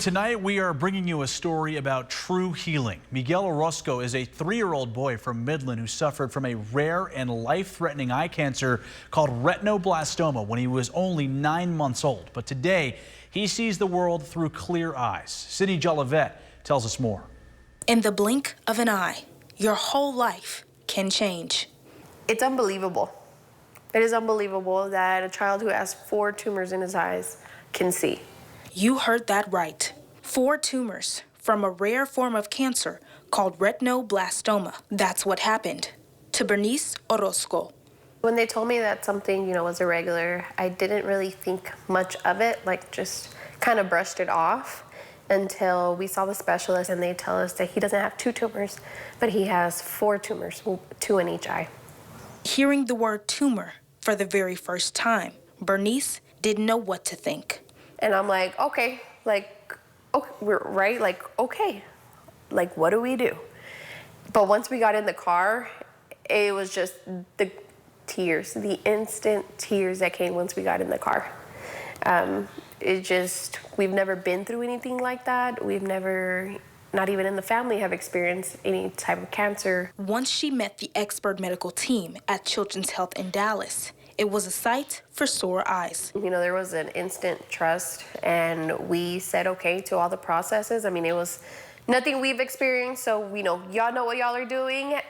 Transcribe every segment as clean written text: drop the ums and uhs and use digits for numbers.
Tonight, we are bringing you a story about true healing. Miguel Orozco is a 3-year-old boy from Midland who suffered from a rare and life-threatening eye cancer called retinoblastoma when he was only 9 months old. But today, he sees the world through clear eyes. Cindy Jolivet tells us more. In the blink of an eye, your whole life can change. It's unbelievable. It is unbelievable that a child who has 4 tumors in his eyes can see. You heard that right. 4 tumors from a rare form of cancer called retinoblastoma. That's what happened to Berenice Orozco. When they told me that something, was irregular, I didn't really think much of it, just kind of brushed it off until we saw the specialist and they tell us that he doesn't have 2 tumors, but he has 4 tumors, 2 in each eye. Hearing the word tumor for the very first time, Berenice didn't know what to think. And I'm like, okay, we're right, okay, what do we do? But once we got in the car, it was just the tears, the instant tears that came once we got in the car. We've never been through anything like that. We've never, not even in the family, have experienced any type of cancer. Once she met the expert medical team at Children's Health in Dallas, it was a sight for sore eyes. There was an instant trust, and we said okay to all the processes. It was nothing we've experienced, so y'all know what y'all are doing.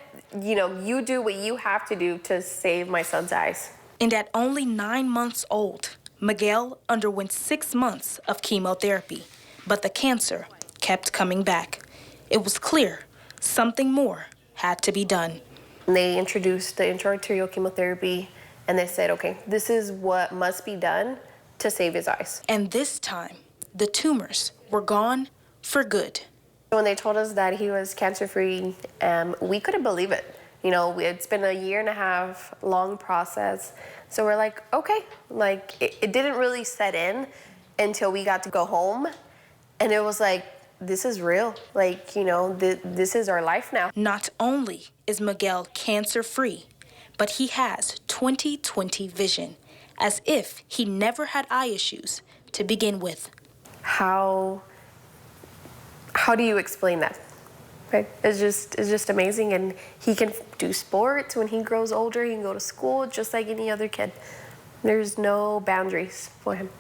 You do what you have to do to save my son's eyes. And at only 9 months old, Miguel underwent 6 months of chemotherapy, but the cancer kept coming back. It was clear something more had to be done. They introduced the intraarterial chemotherapy, and they said, okay, this is what must be done to save his eyes. And this time, the tumors were gone for good. When they told us that he was cancer-free, we couldn't believe it. It's been a 1.5-year long process. So we're like, okay, it didn't really set in until we got to go home. And it was like, this is real. This is our life now. Not only is Miguel cancer-free, but he has 20/20 vision, as if he never had eye issues to begin with. How do you explain that? Right? It's just amazing, and he can do sports. When he grows older, he can go to school just like any other kid. There's no boundaries for him.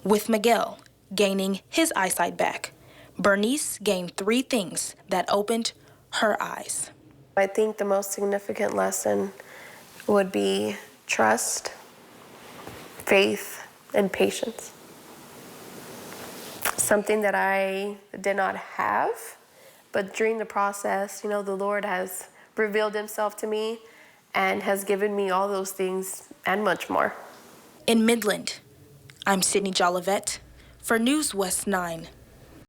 With Miguel gaining his eyesight back, Berenice gained 3 things that opened her eyes. I think the most significant lesson would be trust, faith, and patience. Something that I did not have, but during the process, the Lord has revealed himself to me and has given me all those things and much more. In Midland, I'm Cindy Jolivet for News West 9.